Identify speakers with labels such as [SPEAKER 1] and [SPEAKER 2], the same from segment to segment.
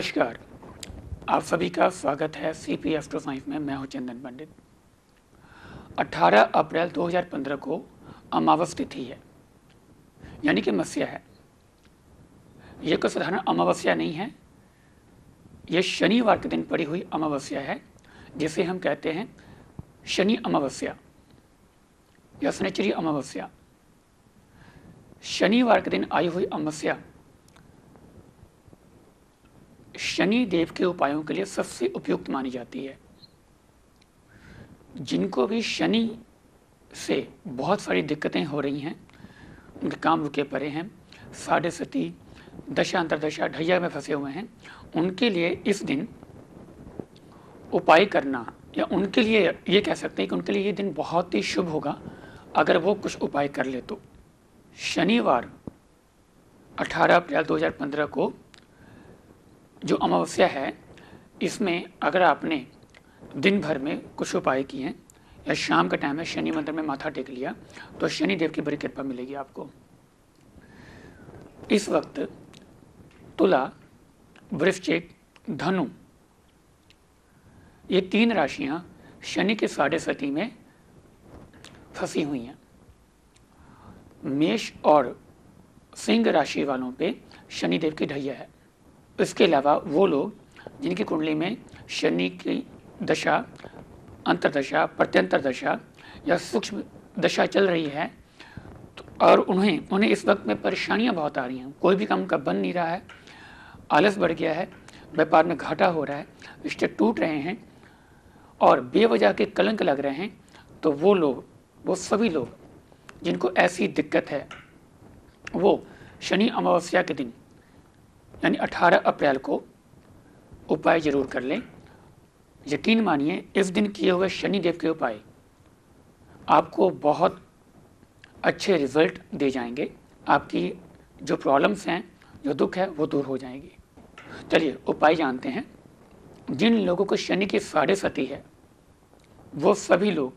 [SPEAKER 1] नमस्कार, आप सभी का स्वागत है CP एस्ट्रो साइंस में। मैं हूं चंदन पंडित। 18 अप्रैल 2015 को अमावस तिथि है, यानी कि मत्स्य है। यह कोई साधारण अमावस्या नहीं है, यह शनिवार के दिन पड़ी हुई अमावस्या है, जिसे हम कहते हैं शनि अमावस्या या शनिचरी अमावस्या। शनिवार के दिन आई हुई अमावस्या शनि देव के उपायों के लिए सबसे उपयुक्त मानी जाती है। जिनको भी शनि से बहुत सारी दिक्कतें हो रही हैं, उनके काम रुके पड़े हैं, साढ़े सती, दशा अंतरदशा, ढैया में फंसे हुए हैं, उनके लिए इस दिन उपाय करना, या उनके लिए ये कह सकते हैं कि उनके लिए ये दिन बहुत ही शुभ होगा अगर वो कुछ उपाय कर ले तो। शनिवार 18 अप्रैल 2015 को जो अमावस्या है, इसमें अगर आपने दिन भर में कुछ उपाय किए हैं या शाम का टाइम है शनि मंदिर में माथा टेक लिया, तो शनि देव की बड़ी कृपा मिलेगी आपको। इस वक्त तुला, वृश्चिक, धनु, ये 3 राशियां शनि के साढ़े सती में फंसी हुई हैं। मेष और सिंह राशि वालों पे शनि देव की ढैया है। इसके अलावा वो लोग जिनकी कुंडली में शनि की दशा, अंतरदशा, प्रत्यंतर दशा या सूक्ष्म दशा चल रही है, और उन्हें इस वक्त में परेशानियां बहुत आ रही हैं। कोई भी काम उनका बन नहीं रहा है, आलस बढ़ गया है, व्यापार में घाटा हो रहा है, रिश्ते टूट रहे हैं और बेवजह के कलंक लग रहे हैं, तो वो सभी लोग जिनको ऐसी दिक्कत है, वो शनि अमावस्या के दिन यानी 18 अप्रैल को उपाय जरूर कर लें। यकीन मानिए, इस दिन किए हुए शनि देव के उपाय आपको बहुत अच्छे रिजल्ट दे जाएंगे। आपकी जो प्रॉब्लम्स हैं, जो दुख है, वो दूर हो जाएंगी। चलिए उपाय जानते हैं। जिन लोगों को शनि की साढ़े सती है, वो सभी लोग,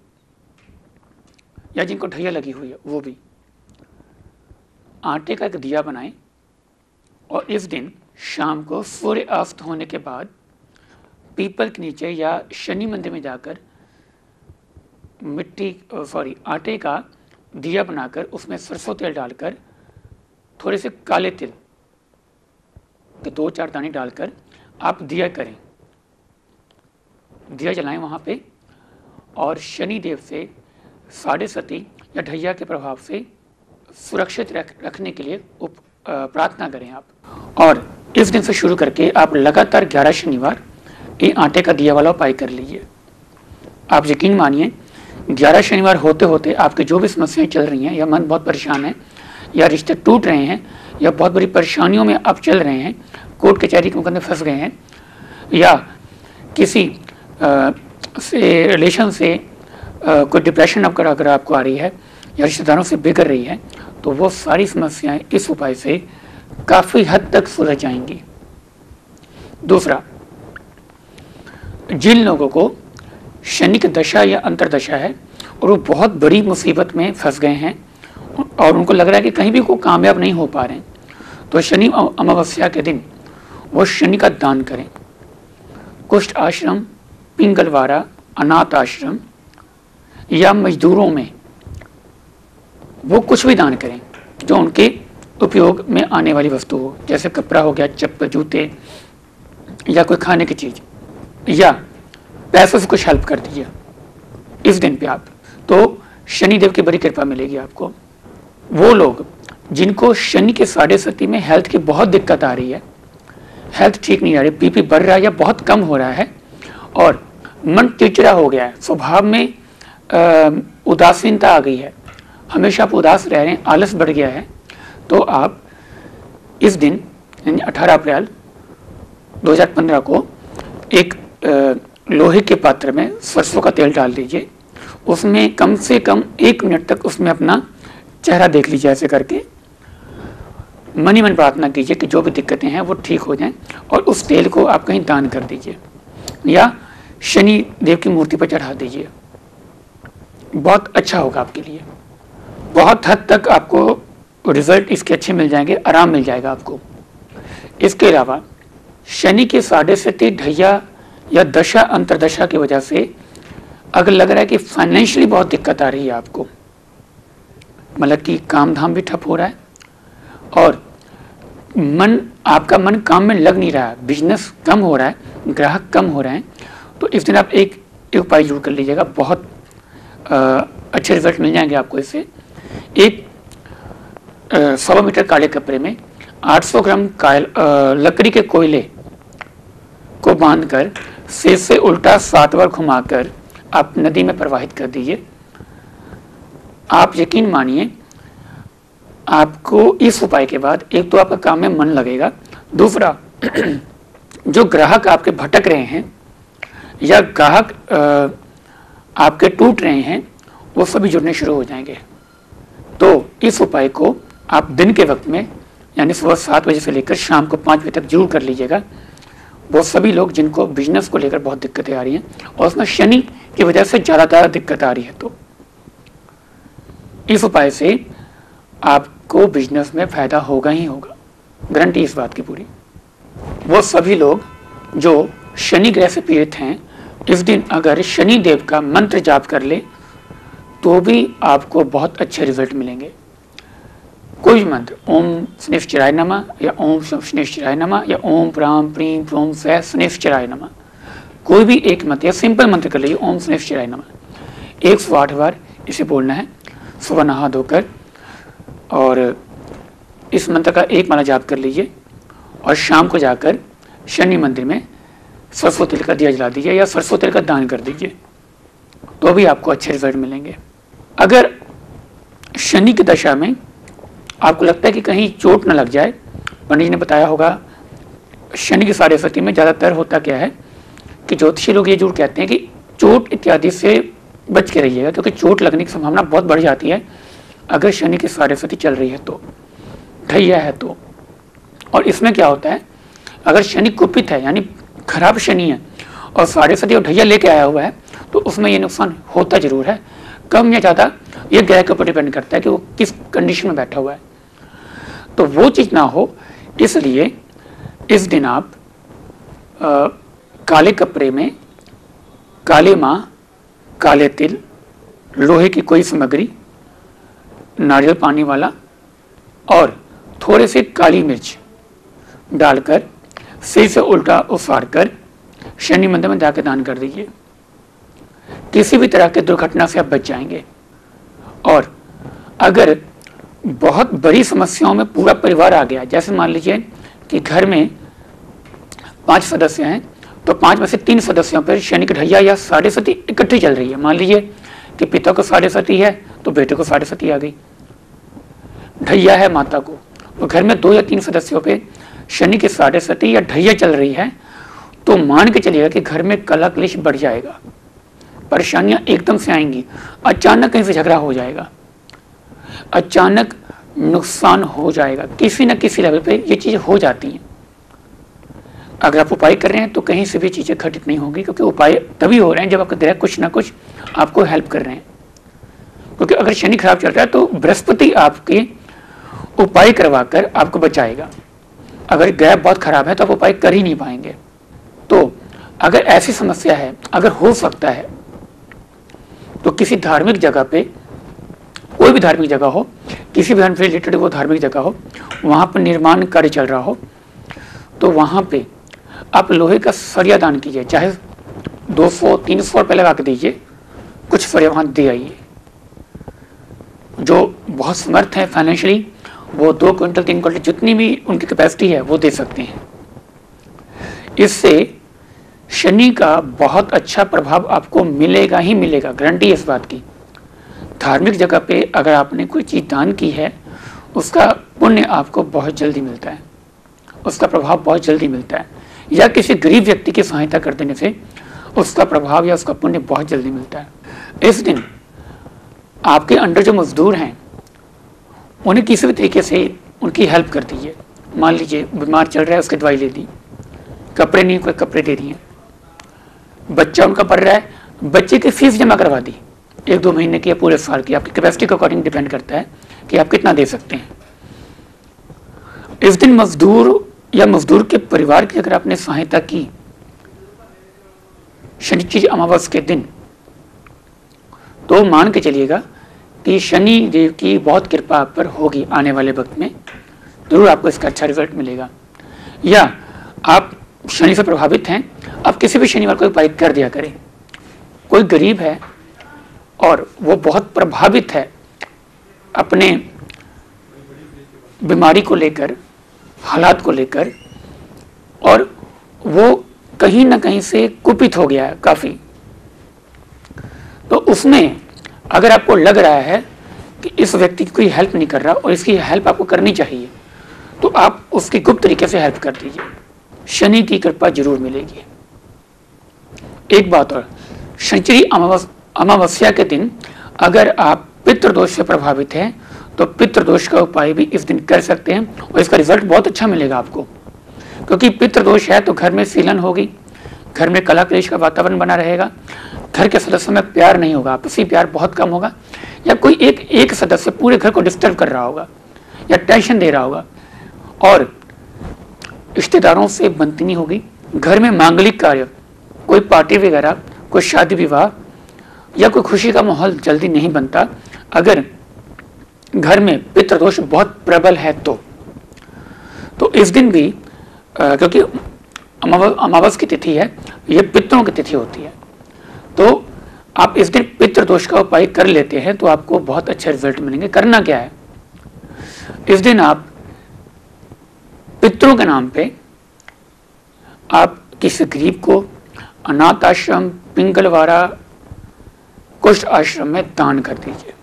[SPEAKER 1] या जिनको ढैया लगी हुई है, वो भी आटे का एक दिया बनाएं और इस दिन शाम को सूर्य अस्त होने के बाद पीपल के नीचे या शनि मंदिर में जाकर आटे का दिया बनाकर उसमें सरसों तेल डालकर, थोड़े से काले तिल के 2-4 दाने डालकर आप दिया करें, दिया जलाएं वहाँ पे, और शनि देव से साढ़े सती या ढैया के प्रभाव से सुरक्षित रखने के लिए प्रार्थना करें आप। और इस दिन से शुरू करके आप लगातार 11 शनिवार ये आटे का दिया वाला उपाय कर लीजिए। आप यकीन मानिए, 11 शनिवार होते होते आपकी जो भी समस्याएं चल रही हैं, या मन बहुत परेशान है, या रिश्ते टूट रहे हैं, या बहुत बड़ी परेशानियों में आप चल रहे हैं, कोर्ट कचहरी के मुकदमे फंस गए हैं, या किसी रिलेशन से कोई डिप्रेशन अगर आपको आ रही है, या रिश्तेदारों से बिगड़ रही है, तो वो सारी समस्याएं इस उपाय से काफ़ी हद तक सुलझ जाएंगी। दूसरा, जिन लोगों को शनि की दशा या अंतरदशा है और वो बहुत बड़ी मुसीबत में फंस गए हैं और उनको लग रहा है कि कहीं भी को कामयाब नहीं हो पा रहे हैं, तो शनि अमावस्या के दिन वो शनि का दान करें। कुष्ठ आश्रम, पिंगलवाड़ा, अनाथ आश्रम या मजदूरों में वो कुछ भी दान करें जो उनके उपयोग में आने वाली वस्तु हो, जैसे कपड़ा हो गया, चप्पल, जूते, या कोई खाने की चीज़, या पैसों से कुछ हेल्प कर दीजिए इस दिन पे आप, तो शनि देव की बड़ी कृपा मिलेगी आपको। वो लोग जिनको शनि के साढ़े सती में हेल्थ की बहुत दिक्कत आ रही है, हेल्थ ठीक नहीं आ रही, बीपी बढ़ रहा है या बहुत कम हो रहा है, और मन चिड़चिड़ा हो गया है, स्वभाव में उदासीनता आ गई है, हमेशा आप उदास रह रहे हैं, आलस बढ़ गया है, तो आप इस दिन यानी 18 अप्रैल 2015 को एक लोहे के पात्र में सरसों का तेल डाल दीजिए। उसमें कम से कम 1 मिनट तक उसमें अपना चेहरा देख लीजिए, ऐसे करके मन ही मन प्रार्थना कीजिए कि जो भी दिक्कतें हैं वो ठीक हो जाएं, और उस तेल को आप कहीं दान कर दीजिए या शनि देव की मूर्ति पर चढ़ा दीजिए। बहुत अच्छा होगा आपके लिए, बहुत हद तक आपको रिजल्ट इसके अच्छे मिल जाएंगे, आराम मिल जाएगा आपको। इसके अलावा शनि की साढ़े स्थिति, ढैया या दशा अंतरदशा की वजह से अगर लग रहा है कि फाइनेंशियली बहुत दिक्कत आ रही है आपको, मतलब कि काम धाम भी ठप हो रहा है और आपका मन काम में लग नहीं रहा है, बिजनेस कम हो रहा है, ग्राहक कम हो रहे हैं, तो इस दिन आप एक उपाय जरूर कर लीजिएगा। बहुत अच्छे रिजल्ट मिल जाएंगे आपको इससे। एक 100 मीटर काले कपड़े में 800 ग्राम लकड़ी के कोयले को बांधकर सिर से उल्टा 7 बार घुमाकर आप नदी में प्रवाहित कर दीजिए। आप यकीन मानिए, आपको इस उपाय के बाद एक तो आपका काम में मन लगेगा, दूसरा जो ग्राहक आपके भटक रहे हैं या ग्राहक आपके टूट रहे हैं, वो सभी जुड़ने शुरू हो जाएंगे। तो इस उपाय को आप दिन के वक्त में यानी सुबह 7 बजे से लेकर शाम को 5 बजे तक जरूर कर लीजिएगा। वो सभी लोग जिनको बिजनेस को लेकर बहुत दिक्कतें आ रही हैं और उसमें शनि की वजह से ज़्यादा दिक्कत आ रही है, तो इस उपाय से आपको बिजनेस में फायदा होगा ही होगा, गारंटी इस बात की पूरी। वो सभी लोग जो शनि ग्रह से पीड़ित हैं, इस दिन अगर शनि देव का मंत्र जाप कर ले तो भी आपको बहुत अच्छे रिजल्ट मिलेंगे। कोई भी मंत्र, ओम शनिश्चराय नमः या ओम शनिश्चराय नमः या ओम प्राम प्रीम प्रोम फै शनिश्चराय नमः, कोई भी एक मंत्र या सिंपल मंत्र कर लीजिए, ओम शनिश्चराय नमः 108 बार इसे बोलना है सुबह नहा धोकर, और इस मंत्र का एक माला जाप कर लीजिए और शाम को जाकर शनि मंदिर में सरसों तेल का दिया जला दीजिए या सरसों तेल का दान कर दीजिए, तो भी आपको अच्छे रिजल्ट मिलेंगे। अगर शनि की दशा में आपको लगता है कि कहीं चोट न लग जाए, पंडित जी ने बताया होगा शनि की साढ़े स्थिति में ज़्यादातर होता क्या है कि ज्योतिषी लोग ये जरूर कहते हैं कि चोट इत्यादि से बच के रहिएगा, क्योंकि चोट लगने की संभावना बहुत बढ़ जाती है अगर शनि की साढ़े स्थिति चल रही है तो, ढैया है तो। और इसमें क्या होता है, अगर शनि कुपित है यानी खराब शनि है और साढ़े स्थिति और ढैया लेके आया हुआ है, तो उसमें ये नुकसान होता जरूर है, कम या ज़्यादा ये ग्रह के ऊपर डिपेंड करता है कि वो किस कंडीशन में बैठा हुआ है। तो वो चीज़ ना हो, इसलिए इस दिन आप काले कपड़े में काले माँ, काले तिल, लोहे की कोई सामग्री, नारियल पानी वाला और थोड़े से काली मिर्च डालकर सिर से उल्टा उसार कर शनि मंदिर में जाकर दान कर दीजिए। किसी भी तरह की दुर्घटना से आप बच जाएंगे। और अगर बहुत बड़ी समस्याओं में पूरा परिवार आ गया, जैसे मान लीजिए कि घर में 5 सदस्य हैं, तो 5 में से 3 सदस्यों पर शनि की ढैया या साढ़े सती इकट्ठी चल रही है। मान लीजिए कि पिता को साढ़े सती है तो बेटे को साढ़े सती आ गई, ढैया है माता को, तो घर में 2 या 3 सदस्यों पे शनि की साढ़े सती या ढैया चल रही है, तो मान के चलिएगा कि घर में कलह क्लेश बढ़ जाएगा, परेशानियां एकदम से आएंगी, अचानक कहीं से झगड़ा हो जाएगा, अचानक नुकसान हो जाएगा, किसी न किसी लेवल पे ये चीज़ें हो जाती हैं। अगर आप उपाय कर रहे हैं तो कहीं से भी चीज़ें घटित नहीं होंगी, क्योंकि उपाय तभी हो रहे हैं जब आपका ग्रह कुछ ना कुछ आपको हेल्प कर रहे हैं। क्योंकि अगर शनि खराब चल रहा है तो बृहस्पति आपके उपाय करवाकर आपको बचाएगा। अगर ग्रह बहुत खराब है तो आप उपाय कर ही नहीं पाएंगे। तो अगर ऐसी समस्या है, अगर हो सकता है तो किसी धार्मिक जगह पे, कोई भी धार्मिक जगह हो, किसी भी धर्म से रिलेटेड वो धार्मिक जगह हो, वहाँ पर निर्माण कार्य चल रहा हो, तो वहाँ पे आप लोहे का सरिया दान कीजिए, चाहे 200-300 रुपये लगा के दीजिए, कुछ सरिया वहाँ दे आइए। जो बहुत समर्थ है फाइनेंशियली, वो 2 क्विंटल 3 क्विंटल जितनी भी उनकी कैपेसिटी है वो दे सकते हैं। इससे शनि का बहुत अच्छा प्रभाव आपको मिलेगा ही मिलेगा, गारंटी है इस बात की। धार्मिक जगह पे अगर आपने कोई चीज़ दान की है, उसका पुण्य आपको बहुत जल्दी मिलता है, उसका प्रभाव बहुत जल्दी मिलता है। या किसी गरीब व्यक्ति की सहायता कर देने से उसका प्रभाव या उसका पुण्य बहुत जल्दी मिलता है। इस दिन आपके अंडर जो मजदूर हैं उन्हें किसी भी तरीके से उनकी हेल्प कर दीजिए। मान लीजिए बीमार चल रहा है, उसकी दवाई ले दी, कपड़े नहीं कोई कपड़े दे दिए, बच्चा उनका पढ़ रहा है, बच्चे की फीस जमा करवा दी, 1-2 महीने की या पूरे साल की, आपकी कैपेसिटी के अकॉर्डिंग डिपेंड करता है कि आप कितना दे सकते हैं। इस दिन मजदूर या मजदूर के परिवार की अगर आपने सहायता की शनिचरी अमावस के दिन, तो मान के चलिएगा कि शनि देव की बहुत कृपा आप पर होगी। आने वाले वक्त में जरूर आपको इसका अच्छा रिजल्ट मिलेगा। या आप शनि से प्रभावित हैं, आप किसी भी शनिवार को उपाय कर दिया करें। कोई गरीब है और वो बहुत प्रभावित है अपने बीमारी को लेकर, हालात को लेकर, और वो कहीं ना कहीं से कुपित हो गया है काफ़ी, तो उसमें अगर आपको लग रहा है कि इस व्यक्ति की कोई हेल्प नहीं कर रहा और इसकी हेल्प आपको करनी चाहिए, तो आप उसकी गुप्त तरीके से हेल्प कर दीजिए, शनि की कृपा जरूर मिलेगी। एक बात और, शनिचरी अमावस्या के दिन अगर आप पितृदोष से प्रभावित हैं तो पितृदोष का उपाय भी इस दिन कर सकते हैं और इसका रिजल्ट बहुत अच्छा मिलेगा आपको। क्योंकि पितृदोष है तो घर में सीलन होगी, घर में कलह क्लेश का वातावरण बना रहेगा, घर के सदस्यों में प्यार नहीं होगा, आपसी प्यार बहुत कम होगा, या कोई एक सदस्य पूरे घर को डिस्टर्ब कर रहा होगा या टेंशन दे रहा होगा, और रिश्तेदारों से बनती नहीं होगी। घर में मांगलिक कार्य, कोई पार्टी वगैरह, कोई शादी विवाह या कोई खुशी का माहौल जल्दी नहीं बनता अगर घर में पितृदोष बहुत प्रबल है तो इस दिन भी क्योंकि अमावस की तिथि है, ये पितरों की तिथि होती है, तो आप इस दिन पितृदोष का उपाय कर लेते हैं तो आपको बहुत अच्छे रिजल्ट मिलेंगे। करना क्या है, इस दिन आप पितरों के नाम पे आप किसी गरीब को अनाथ आश्रम, पिंगलवाड़ा, कुष्ठ आश्रम में दान कर दीजिए।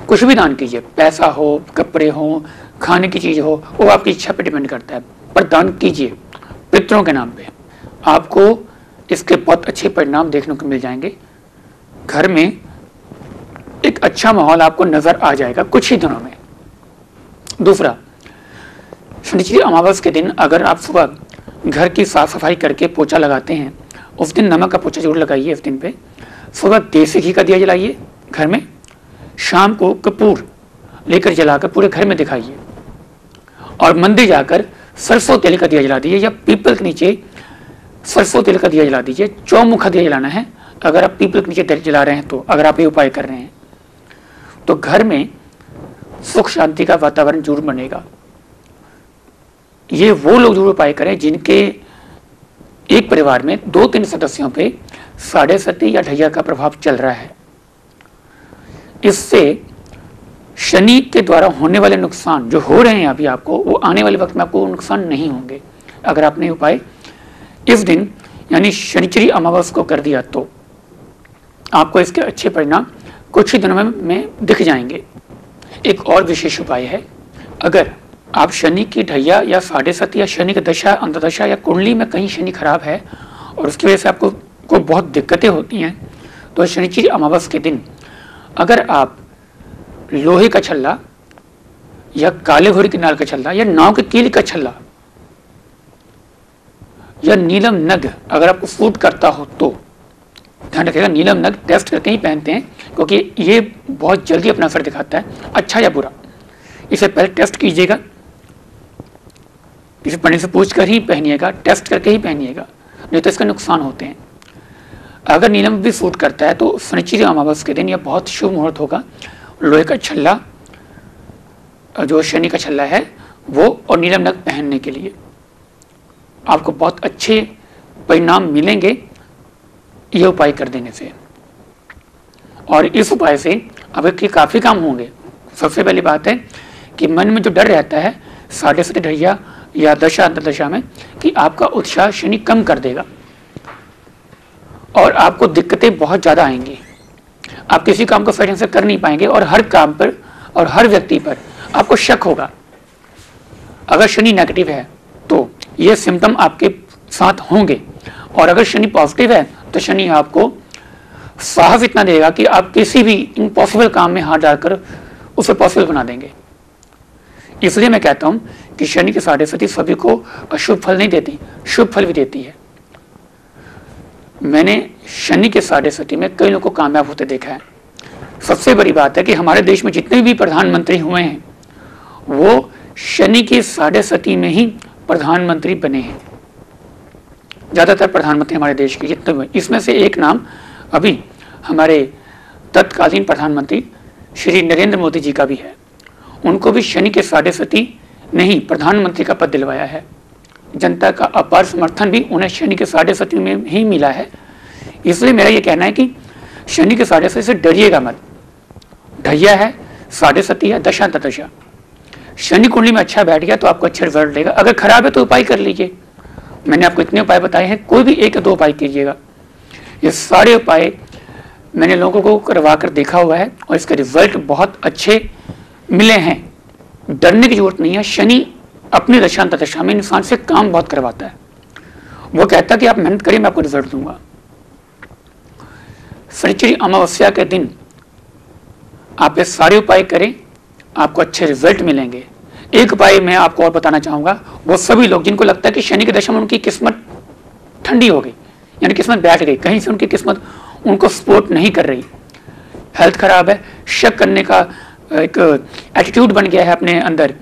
[SPEAKER 1] कुछ भी दान कीजिए, पैसा हो, कपड़े हो, खाने की चीज हो, वो आपकी इच्छा पे डिपेंड करता है, पर दान कीजिए पितरों के नाम पे। आपको इसके बहुत अच्छे परिणाम देखने को मिल जाएंगे। घर में एक अच्छा माहौल आपको नजर आ जाएगा कुछ ही दिनों में। दूसरा, शनिचरी अमावस के दिन अगर आप सुबह घर की साफ सफाई करके पोछा लगाते हैं, उस दिन नमक का पोछा जरूर लगाइए। इस दिन पे सुबह देसी घी का दिया जलाइए घर में, शाम को कपूर लेकर जलाकर पूरे घर में दिखाइए, और मंदिर जाकर सरसों तेल का दिया जला दीजिए या पीपल के नीचे सरसों तेल का दिया जला दीजिए। चौमुखा दिया जलाना है अगर आप पीपल के नीचे जला रहे हैं, तो अगर आप ये उपाय कर रहे हैं तो घर में सुख शांति का वातावरण जरूर बनेगा। ये वो लोग जरूर उपाय करें जिनके एक परिवार में 2-3 सदस्यों पे साढ़े सती या ढैया का प्रभाव चल रहा है। इससे शनि के द्वारा होने वाले नुकसान जो हो रहे हैं अभी आपको, वो आने वाले वक्त में आपको नुकसान नहीं होंगे अगर आपने उपाय इस दिन यानी शनिचरी अमावस को कर दिया, तो आपको इसके अच्छे परिणाम कुछ ही दिनों में दिख जाएंगे। एक और विशेष उपाय है, अगर आप शनि की ढैया या साढ़े सती या शनि की दशा, अंतदशा या कुंडली में कहीं शनि खराब है और उसकी वजह से आपको बहुत दिक्कतें होती हैं, तो शनिचरी अमावस के दिन अगर आप लोहे का छल्ला या काले घोड़े की नाल का छल्ला या नाव के कील का छल्ला या नीलम नग अगर आपको सूट करता हो तो ध्यान रखिएगा, नीलम नग टेस्ट करके ही पहनते हैं क्योंकि ये बहुत जल्दी अपना असर दिखाता है, अच्छा या बुरा। इसे पहले टेस्ट कीजिएगा, किसी पंडित से पूछ कर ही पहनिएगा, टेस्ट करके ही पहनिएगा, नहीं तो इसके नुकसान होते हैं। अगर नीलम भी सूट करता है तो शनिचरी अमावस के दिन यह बहुत शुभ मुहूर्त होगा। लोहे का छल्ला, जो शनि का छल्ला है वो, और नीलम नग पहनने के लिए आपको बहुत अच्छे परिणाम मिलेंगे ये उपाय कर देने से। और इस उपाय से आपके काफ़ी काम होंगे। सबसे पहली बात है कि मन में जो डर रहता है साढ़े सती ढैया या दशा अंतदशा में, कि आपका उत्साह शनि कम कर देगा और आपको दिक्कतें बहुत ज़्यादा आएंगी। आप किसी काम को सही ढंग से कर नहीं पाएंगे और हर काम पर और हर व्यक्ति पर आपको शक होगा। अगर शनि नेगेटिव है तो ये सिम्टम आपके साथ होंगे, और अगर शनि पॉजिटिव है तो शनि आपको साहस इतना देगा कि आप किसी भी इम्पॉसिबल काम में हाथ डालकर उसे पॉसिबल बना देंगे। इसलिए मैं कहता हूं कि शनि की साढ़े सती सभी को अशुभ फल नहीं देती, शुभ फल भी देती है। मैंने शनि के साढ़े सती में कई लोगों को कामयाब होते देखा है। सबसे बड़ी बात है कि हमारे देश में जितने भी प्रधानमंत्री हुए हैं वो शनि की साढ़े सती में ही प्रधानमंत्री बने हैं, ज़्यादातर प्रधानमंत्री हमारे देश के जितने हुए, इसमें से एक नाम अभी हमारे तत्कालीन प्रधानमंत्री श्री नरेंद्र मोदी जी का भी है। उनको भी शनि के साढ़ेसती ने ही प्रधानमंत्री का पद दिलवाया है। जनता का अपार समर्थन भी उन्हें शनि के साढ़ेसती में ही मिला है। इसलिए मेरा ये कहना है कि शनि के साढ़ेसती से डरिएगा मत। ढैया है, साढ़ेसती है, दशा तदशा। शनि कुंडली में अच्छा बैठ गया तो आपको अच्छा रिजल्ट देगा। अगर खराब है तो उपाय कर लीजिए। मैंने आपको इतने उपाय बताए हैं, कोई भी एक या दो उपाय कीजिएगा। ये सारे उपाय मैंने लोगों को करवा कर देखा हुआ है और इसके रिजल्ट बहुत अच्छे मिले हैं। डरने की जरूरत नहीं है। शनि अपनी दशा में इंसान से काम बहुत करवाता है। वो कहता है कि आप मेहनत करिए, मैं आपको रिजल्ट दूंगा। शनिचरी अमावस्या के दिन आप ये सारे उपाय करें, आपको अच्छे रिजल्ट मिलेंगे। एक उपाय मैं आपको और बताना चाहूंगा, वो सभी लोग जिनको लगता है कि शनि की दशा में उनकी किस्मत ठंडी हो गई, यानी किस्मत बैठ गई, कहीं से उनकी किस्मत उनको सपोर्ट नहीं कर रही, हेल्थ खराब है, शक करने का एक एटीट्यूड बन गया है अपने अंदर,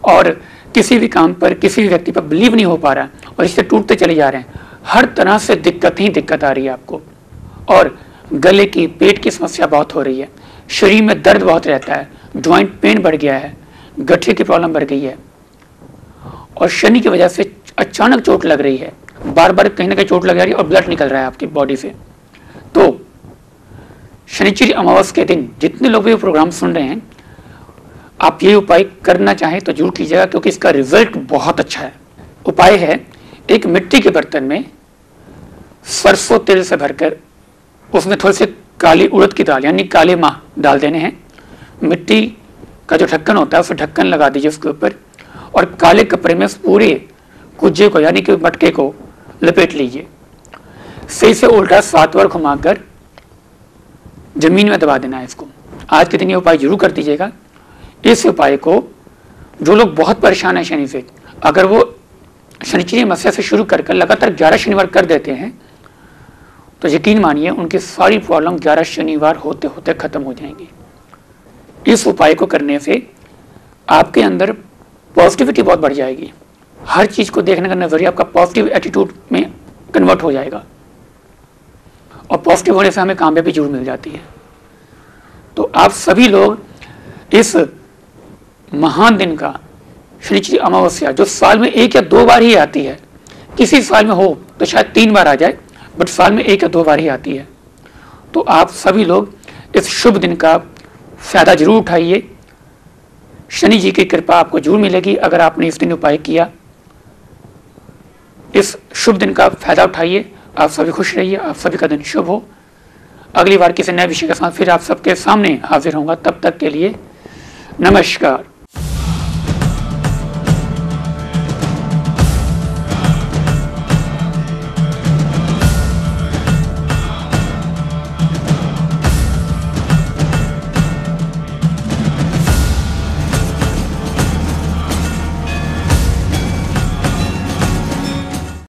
[SPEAKER 1] और किसी भी काम पर, किसी भी व्यक्ति पर बिलीव नहीं हो पा रहा और इससे टूटते चले जा रहे हैं। हर तरह से दिक्कत ही दिक्कत आ रही है आपको, और गले की, पेट की समस्या बहुत हो रही है, शरीर में दर्द बहुत रहता है, ज्वाइंट पेन बढ़ गया है, गठिया की प्रॉब्लम बढ़ गई है, और शनि की वजह से अचानक चोट लग रही है, बार बार कहीं ना कहीं चोट लग रही है और ब्लड निकल रहा है आपकी बॉडी से। तो शनिचरी अमावस्या के दिन जितने लोग भी प्रोग्राम सुन रहे हैं, आप ये उपाय करना चाहें तो जरूर कीजिएगा, क्योंकि इसका रिजल्ट बहुत अच्छा है। उपाय है, एक मिट्टी के बर्तन में सरसों तेल से भरकर उसमें थोड़ी सी काली उड़द की दाल यानी काले माह डाल देने हैं। मिट्टी का जो ढक्कन होता है उसे ढक्कन लगा दीजिए उसके ऊपर, और काले कपड़े में पूरे कुज्जे को यानी कि मटके को लपेट लीजिए। सही से उल्टा 7 बार घुमाकर जमीन में दबा देना है इसको। आज के दिन ये उपाय जरूर कर दीजिएगा। इस उपाय को जो लोग बहुत परेशान है शनि से, अगर वो शनिचरी अमावस्या से शुरू कर लगातार 11 शनिवार कर देते हैं तो यकीन मानिए उनकी सारी प्रॉब्लम 11 शनिवार होते होते खत्म हो जाएंगी। इस उपाय को करने से आपके अंदर पॉजिटिविटी बहुत बढ़ जाएगी। हर चीज को देखने का नजरिया आपका पॉजिटिव एटीट्यूड में कन्वर्ट हो जाएगा, और पॉजिटिव होने से हमें कामयाबी जरूर मिल जाती है। तो आप सभी लोग इस महान दिन का, शनिचरी अमावस्या जो साल में 1 या 2 बार ही आती है, किसी साल में हो तो शायद 3 बार आ जाए, बट साल में 1 या 2 बार ही आती है, तो आप सभी लोग इस शुभ दिन का फायदा जरूर उठाइए। शनि जी की कृपा आपको जरूर मिलेगी अगर आपने इस दिन उपाय किया। इस शुभ दिन का फायदा उठाइए। आप सभी खुश रहिए, आप सभी का दिन शुभ हो। अगली बार किसी नए विषय के साथ फिर आप सबके सामने हाजिर होऊंगा। तब तक के लिए नमस्कार।